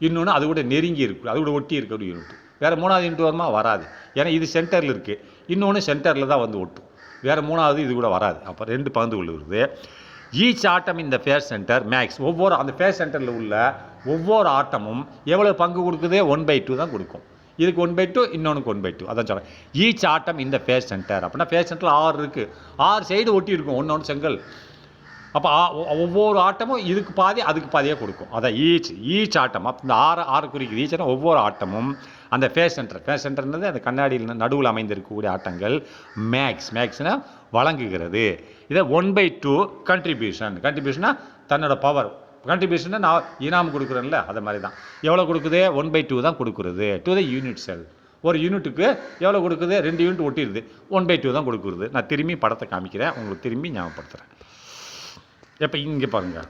இன்னொன்று அது கூட நெருங்கி இருக்குது, அது கூட ஒட்டி இருக்கிற யூனிட். வேறு 3வது யூனிட் வருமா? வராது. ஏன்னா இது சென்டரில் இருக்குது, இன்னொன்று சென்டரில் தான் வந்து ஒட்டும், வேறு 3வது இது கூட வராது. அப்போ 2 பகிர்ந்து கொள்ளுகிறது. ஈச் ஆட்டம் இந்த ஃபேஸ் சென்டர் மேக்ஸ், ஒவ்வொரு அந்த ஃபேஸ் சென்டரில் உள்ள ஒவ்வொரு ஆட்டமும் எவ்வளோ பங்கு கொடுக்குது? 1/2 தான் கொடுக்கும். இதுக்கு 1/2, இன்னொன்றுக்கு 1/2. அதான் சொல்கிறேன். ஈச் ஆட்டம் இந்த ஃபேஸ் சென்டர். அப்படின்னா ஃபேஸ் சென்டரில் 6 இருக்குது, 6 சைடு ஒட்டி இருக்கும் ஒன்று செங்கல். அப்போ ஒவ்வொரு ஆட்டமும் இதுக்கு பாதி அதுக்கு பாதியாக கொடுக்கும். அதான் ஈச் ஆட்டம். அப்போ இந்த 6 குறிக்குது. ஈச்னா ஒவ்வொரு ஆட்டமும் அந்த ஃபேஸ் சென்டர்ன்றது அந்த கண்ணாடியில் நடுவில் அமைந்திருக்கக்கூடிய ஆட்டங்கள் மேக்ஸ்னா வழங்குகிறது. இதை 1/2 கண்ட்ரிபியூஷனா தன்னோட பவர். கண்ட்ரிபியூஷனை நான் இனாம் கொடுக்குறேன்ல, அதை மாதிரி தான். எவ்வளோ கொடுக்குது? 1/2 தான் கொடுக்குறது டு த யூனிட் செல். ஒரு யூனிட்டுக்கு எவ்வளோ கொடுக்குது? 2 யூனிட் ஒட்டிடுது, 1/2 தான் கொடுக்குறது. நான் திரும்பி படத்தை காமிக்கிறேன், உங்களுக்கு திரும்பி ஞாபகப்படுத்துகிறேன். இப்போ இங்கே பாருங்கள்,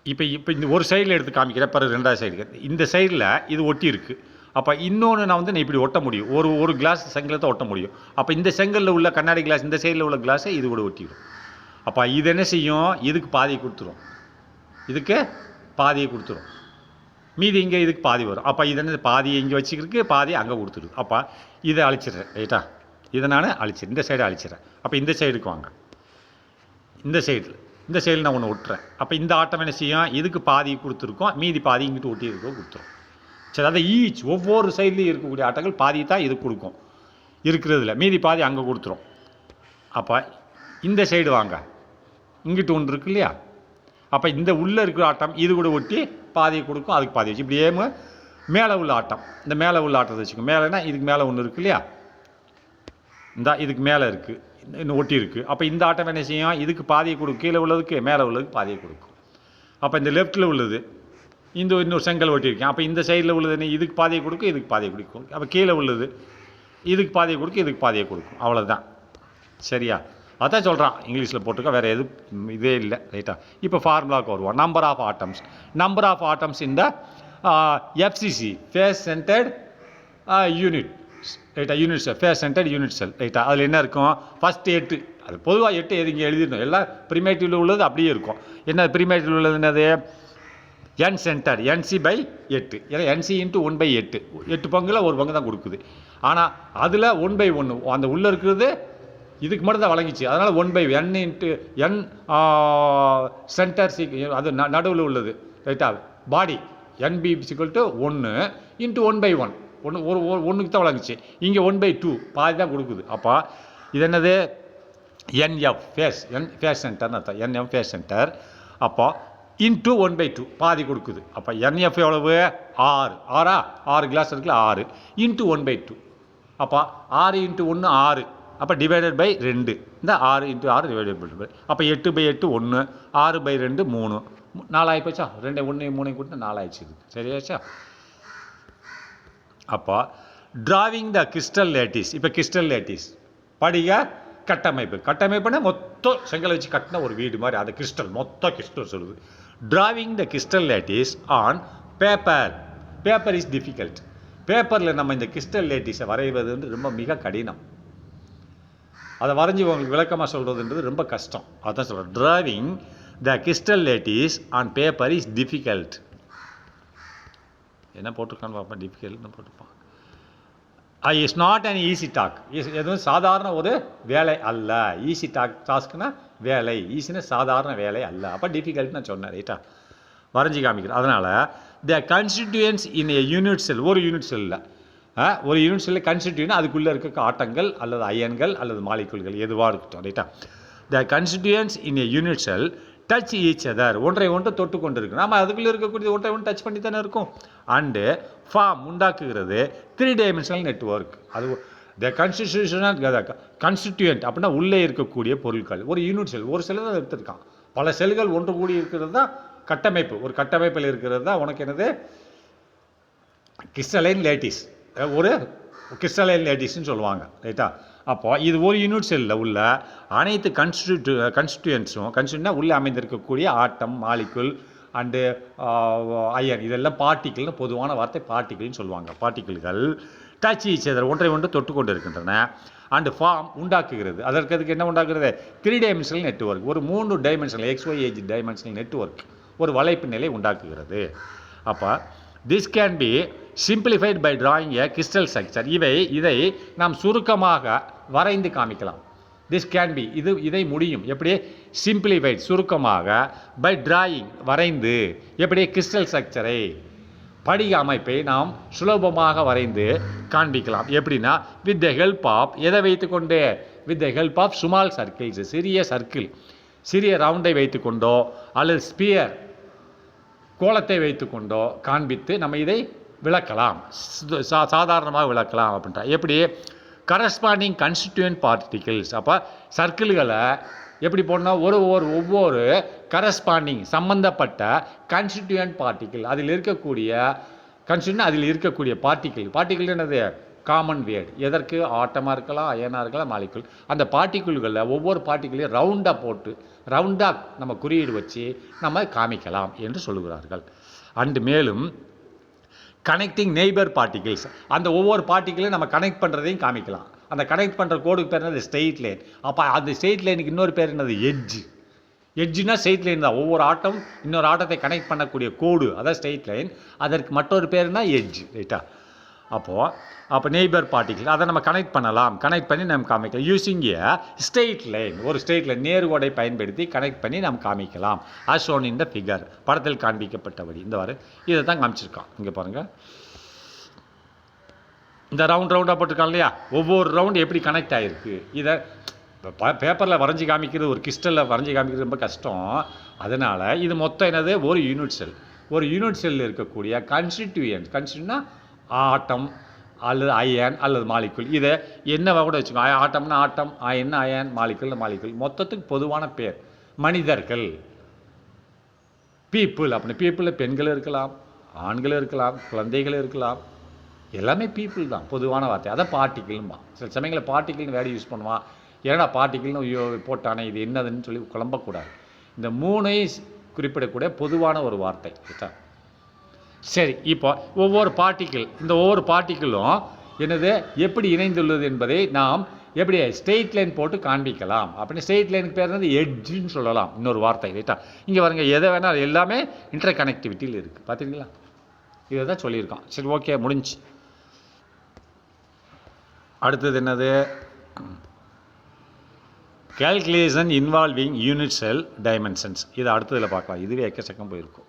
இப்போ இந்த ஒரு சைடில் எடுத்து காமிக்கிறேன், பிறகு 2வது சைடு இந்த சைடில் இது ஒட்டி இருக்குது. அப்போ இன்னொன்று நான் வந்து இப்படி ஒட்ட முடியும், ஒரு கிளாஸ் செங்கலை தான் ஒட்ட முடியும். அப்போ இந்த செங்கலில் உள்ள கண்ணாடி கிளாஸ், இந்த சைடில் உள்ள கிளாஸை இது கூட ஒட்டிடும். அப்போ இது என்ன செய்யும்? இதுக்கு பாதியை கொடுத்துரும், இதுக்கு பாதியை கொடுத்துரும், மீதி இங்கே இதுக்கு பாதி வரும். அப்போ இது என்ன? பாதியை இங்கே வச்சுக்கிறதுக்கு பாதியை அங்கே கொடுத்துருது. அப்போ இதை அழிச்சிடுறேன். ரைட்டா? இதை நான் அழிச்சிடுறேன், இந்த சைடை அழிச்சிடுறேன். அப்போ இந்த சைடுக்கு வாங்க, இந்த சைடில் நான் ஒன்று ஒட்டுறேன். அப்போ இந்த ஆட்டம் என்ன செய்யும்? இதுக்கு பாதி கொடுத்துருக்கோம், மீதி பாதி இங்கிட்டு ஒட்டி இருக்கோ கொடுத்துரும். சரி, அதை ஒவ்வொரு சைட்லேயும் இருக்கக்கூடிய ஆட்டங்கள் பாதி தான் இது கொடுக்கும் இருக்கிறதுல, மீதி பாதி அங்கே கொடுத்துரும். அப்போ இந்த சைடு வாங்க, இங்கிட்டு ஒன்று இருக்கு இல்லையா? அப்போ இந்த உள்ளே இருக்கிற ஆட்டம் இது கூட ஒட்டி பாதியை கொடுக்கும், அதுக்கு பாதி வச்சு இப்படியே மேலே உள்ள ஆட்டம், இந்த மேலே உள்ள ஆட்டத்தை வச்சுக்கோங்க. மேலேனா இதுக்கு மேலே ஒன்று இருக்கு இல்லையா? இதுக்கு மேலே இருக்குது, இன்னும் ஒட்டி இருக்குது. அப்போ இந்த ஆட்டம் என்ன செய்யும்? இதுக்கு பாதியை கொடுக்கும், கீழே உள்ளதுக்கு மேலே உள்ளதுக்கு பாதியை கொடுக்கும். அப்போ இந்த லெஃப்ட்டில் உள்ளது இன்னொரு செங்கல் ஒட்டியிருக்கேன். அப்போ இந்த சைடில் உள்ளது இதுக்கு பாதியை கொடுக்கும், இதுக்கு பாதியை கொடுக்கும். அப்போ கீழே உள்ளது இதுக்கு பாதியை கொடுக்கும், இதுக்கு பாதியை கொடுக்கும். அவ்வளோதான். சரியா? அதான் சொல்கிறான், இங்கிலீஷில் போட்டுக்க, வேறு எதுவும் இதே இல்லை. ரைட்டா? இப்போ ஃபார்முலாவுக்கு வருவோம். நம்பர் ஆஃப் ஆட்டம்ஸ் இந்த எஃப்சிசி ஃபேஸ் சென்டர்ட் யூனிட். ரைட்டா? Unit cell, face centred unit cell. ரைட்டா? அதில் என்ன இருக்கும்? ஃபஸ்ட்டு 8, அது பொதுவாக 8 இங்கே எழுதிடணும். எல்லாம் ப்ரிமேட்டிவில் உள்ளது அப்படியே இருக்கும். என்ன ப்ரிமேட்டிவ் உள்ளது? என்னது? n centre, NC/8. ஏன்னா NC × 1/8, 8 பங்கில் ஒரு பங்கு தான் கொடுக்குது. ஆனால் அதில் 1/1 அந்த உள்ளே இருக்கிறது இதுக்கு மட்டும் தான் வழங்கிச்சு. அதனால் 1/n × n சென்டர் அது நடுவில் உள்ளது. ரைட்டா? பாடி NB = 1 × 1/1, ஒன்றுக்கு தான் வழங்குச்சு. இங்கே 1/2 பாதி தான் கொடுக்குது. அப்போ இது என்னது? NF ஃபேஸ் சென்டர்னு அர்த்தம். NF face centre. அப்போ × 1/2 பாதி கொடுக்குது. அப்போ NF எவ்வளவு? 6 கிளாஸ் இருக்குல்ல, 6 × 1/2. அப்போ 6 × 1 6, அப்போ டிவைடட் பை 2, இந்த 6 × 6 டிவைடட் பை 2, அப்போ 8/8 1, 6/2 3, 4 ஆகி போச்சா, 2 1 3 கூட்டினா 4 ஆயிடுச்சு. சரியாச்சா? அப்போ டிராவிங் த கிறிஸ்டல் லேட்டிஸ், இப்போ கிறிஸ்டல் லேட்டிஸ் படிக கட்டமைப்பு, கட்டமைப்புனா மொத்தம் செங்கலை வச்சு கட்டின ஒரு வீடு மாதிரி, அது கிறிஸ்டல், மொத்த கிறிஸ்டல் சொல்லுது. Drawing the crystal lattice on paper, paper is difficult, பேப்பரில் நம்ம இந்த கிறிஸ்டல் லேட்டிஸை வரைவது வந்து ரொம்ப மிக கடினம், அதை வரைஞ்சி உங்களுக்கு விளக்கமாக சொல்கிறதுன்றது ரொம்ப கஷ்டம். அதான் சொல்கிறேன், drawing the crystal lattice on paper is difficult. என்ன போட்டிருக்கான்னு பார்ப்பேன், டிஃபிகல்ட்னு போட்டிருப்பான். Is not an easy task, எதுவும் சாதாரண ஒரு வேலை அல்ல. ஈஸி டாஸ்க்னா வேலை, ஈஸினா சாதாரண வேலை அல்ல. அப்போ டிஃபிகல்ட் நான் சொன்னேன், ரைட்டா, வரைஞ்சி காமிக்கிறேன். அதனால் த கன்ஸ்டிடியூயன்ஸ் இன் ஏ யூனிட் செல், ஒரு யூனிட் செல்லில், ஒரு யூனிட் செல்லில் கன்ஸ்டிடியூன் அதுக்குள்ளே இருக்க ஆட்டங்கள் அல்லது அயன்கள் அல்லது மாலிகுல்கள் எதுவாக இருக்கட்டும், ரைட்டா. The constituents in a unit cell touch each other, ஒன்றை ஒன்று தொட்டு கொண்டு இருக்கு, நம்ம அதுக்குள்ளே இருக்கக்கூடிய ஒன்றை ஒன்று டச் பண்ணி தானே இருக்கும். அண்டு ஃபார்ம் உண்டாக்குகிறது 3 டைமென்ஷனல் நெட்வொர்க். அது த கன்ஸ்டிடியூயன்ட் அப்படின்னா உள்ளே இருக்கக்கூடிய பொருட்கள். ஒரு யூனிட் செல், ஒரு செல் தான் எடுத்துருக்கான், பல செல்கள் ஒன்று கூடி இருக்கிறது தான் கட்டமைப்பு. ஒரு கட்டமைப்பில் இருக்கிறது தான் உனக்கு என்னது கிறிஸ்டலைன் லேட்டிஸ், ஒரு கிறிஸ்டலைன் லேட்டிஸ்ன்னு சொல்லுவாங்க, ரைட்டா. அப்போ இது ஒரு யூனிட் செல்லில் உள்ள அனைத்து கன்ஸ்டிடியூயன்ட்ஸும் உள்ளே அமைந்திருக்கக்கூடிய ஆட்டம், மாலிகுல் அண்டு அயன், இதெல்லாம் பார்ட்டிக்கிள்னு பொதுவான வார்த்தை பார்ட்டிக்கிள்னு சொல்லுவாங்க. பார்ட்டிக்கிள்கள் டச் ஈச் அதர், ஒன்றை ஒன்று தொட்டு கொண்டு இருக்கின்றன. அண்டு ஃபார்ம் உண்டாக்குகிறது, அதுக்கு என்ன உண்டாக்குறது, 3 டைமென்ஷனல் நெட்வொர்க், ஒரு 3 டைமென்ஷனல் XYZ டைமென்ஷனல் நெட்வொர்க், ஒரு வலைப்பு நிலை உண்டாக்குகிறது. அப்போ this can be simplified by drawing a crystal structure, இதை நாம் சுருக்கமாக வரைந்து காமிக்கலாம். திஸ் கேன் பி, இதை முடியும் எப்படி, சிம்பிளிஃபைட் சுருக்கமாக, பை டிராயிங் வரைந்து, எப்படி கிறிஸ்டல் ஸ்ட்ரக்சரை படிக அமைப்பை நாம் சுலபமாக வரைந்து காண்பிக்கலாம். எப்படின்னா வித் த ஹெல்ப் ஆஃப், எதை வைத்துக்கொண்டு, with the help of small circles, சிறிய சர்க்கிள், சிறிய ரவுண்டை வைத்துக்கொண்டோ அல்லது ஸ்பியர் கோலத்தை வைத்துக்கொண்டோ காண்பித்து நம்ம இதை விளக்கலாம், சாதாரணமாக விளக்கலாம். அப்படின்ற எப்படி கரஸ்பாண்டிங் கன்ஸ்டிடியூயன்ட் பார்ட்டிகிள்ஸ், அப்போ சர்க்கிள்களை எப்படி போடணும், ஒவ்வொரு கரஸ்பாண்டிங் சம்பந்தப்பட்ட கன்ஸ்டிடியூயன்ட் பார்ட்டிகிள், அதில் இருக்கக்கூடிய பார்ட்டிகிள் என்னது, காமன் வேர்டு, எதற்கு, ஆட்டமாக இருக்கலாம், அயனாக இருக்கலாம், மாலிகுல். அந்த பார்ட்டிகிள்களில் ஒவ்வொரு பார்ட்டிகிளையும் ரவுண்டாக நம்ம குறியீடு வச்சு நம்ம காமிக்கலாம் என்று சொல்லுகிறார்கள். அண்டு மேலும் கனெக்டிங் நெய்பர் பார்ட்டிகிள்ஸ், அந்த ஒவ்வொரு பார்ட்டிகிளையும் நம்ம கனெக்ட் பண்ணுறதையும் காமிக்கலாம். அந்த கனெக்ட் பண்ணுற கோடுக்கு பேர் என்னது, ஸ்ட்ரெயிட் லைன். அப்போ அந்த ஸ்ட்ரெயிட் லைனுக்கு இன்னொரு பேர் என்னது, எட்ஜுனா ஸ்ட்ரெயிட் லைன் தான். ஒவ்வொரு ஆட்டம் இன்னொரு ஆட்டத்தை கனெக்ட் பண்ணக்கூடிய கோடு, அதான் ஸ்ட்ரெயிட் லைன். அதற்கு மற்றொரு பேர்னா எட்ஜ், ரைட்டா. அப்போ நெய்பர் பார்ட்டிகிள் அதை நம்ம கனெக்ட் பண்ணி நம்ம காமிக்கலாம். யூஸிங் ஏ ஸ்ட்ரெயிட் லைன், ஒரு ஸ்ட்ரெயிட் லைன் நேர்கோடை பயன்படுத்தி கனெக்ட் பண்ணி நம்ம காமிக்கலாம். as shown in the figure, படத்தில் காண்பிக்கப்பட்டபடி. இந்த வாரம் இதை தான் காமிச்சிருக்கான். இங்கே பாருங்கள், இந்த ரவுண்டாக போட்டிருக்கான் இல்லையா, ஒவ்வொரு ரவுண்டு எப்படி கனெக்ட் ஆகிருக்கு. இதை பேப்பரில் வரைஞ்சி காமிக்கிறது, ஒரு கிறிஸ்டலில் வரைஞ்சி காமிக்கிறது ரொம்ப கஷ்டம். அதனால் இது மொத்தம் என்னது, ஒரு யூனிட் செல் இருக்கக்கூடிய கன்ஸ்டிடியூயன்ட் ஆட்டம் அல்லது அயன் அல்லது மாலிகுல், இதை என்னவா கூட வச்சுக்கோங்க. ஆட்டம்னா ஆட்டம், அயன் மாலிகுல், மொத்தத்துக்கு பொதுவான பேர். மனிதர்கள், பீப்புள், அப்படி பீப்புளில் பெண்கள் இருக்கலாம், ஆண்கள் இருக்கலாம், குழந்தைகள் இருக்கலாம், எல்லாமே பீப்புள் தான் பொதுவான வார்த்தை. அதான் பார்ட்டிகிள்மா. சில சமயங்களில் பார்ட்டிகிள்னு வேர்டு யூஸ் பண்ணுவான். ஏன்னா பார்ட்டிகிள்னு போட்டானே, இது என்னதுன்னு சொல்லி குழம்பக்கூடாது. இந்த 3ஐயும் குறிப்பிடக்கூடிய பொதுவான ஒரு வார்த்தை. சரி, இப்போ ஒவ்வொரு பார்ட்டிக்கிளும் என்னது எப்படி இணைந்துள்ளது என்பதை நாம் எப்படி ஸ்ட்ரெயிட் லைன் போட்டு காண்பிக்கலாம். அப்படின்னு ஸ்ட்ரெயிட் லைனுக்கு பேர் என்னது, எட்ஜுன்னு சொல்லலாம், இன்னொரு வார்த்தை, ரைட்டா. இங்கே பாருங்க, எதை வேணால் எல்லாமே இன்டர் கனெக்டிவிட்டியில் இருக்குது, பார்த்தீங்களா. இதை தான் சொல்லியிருக்கான். சரி, ஓகே, முடிஞ்சு. அடுத்தது என்னது, calculation involving unit cell dimensions. இதை அடுத்ததில் பார்க்கலாம். இதுவே எக்கச்சக்கம் போயிருக்கும்.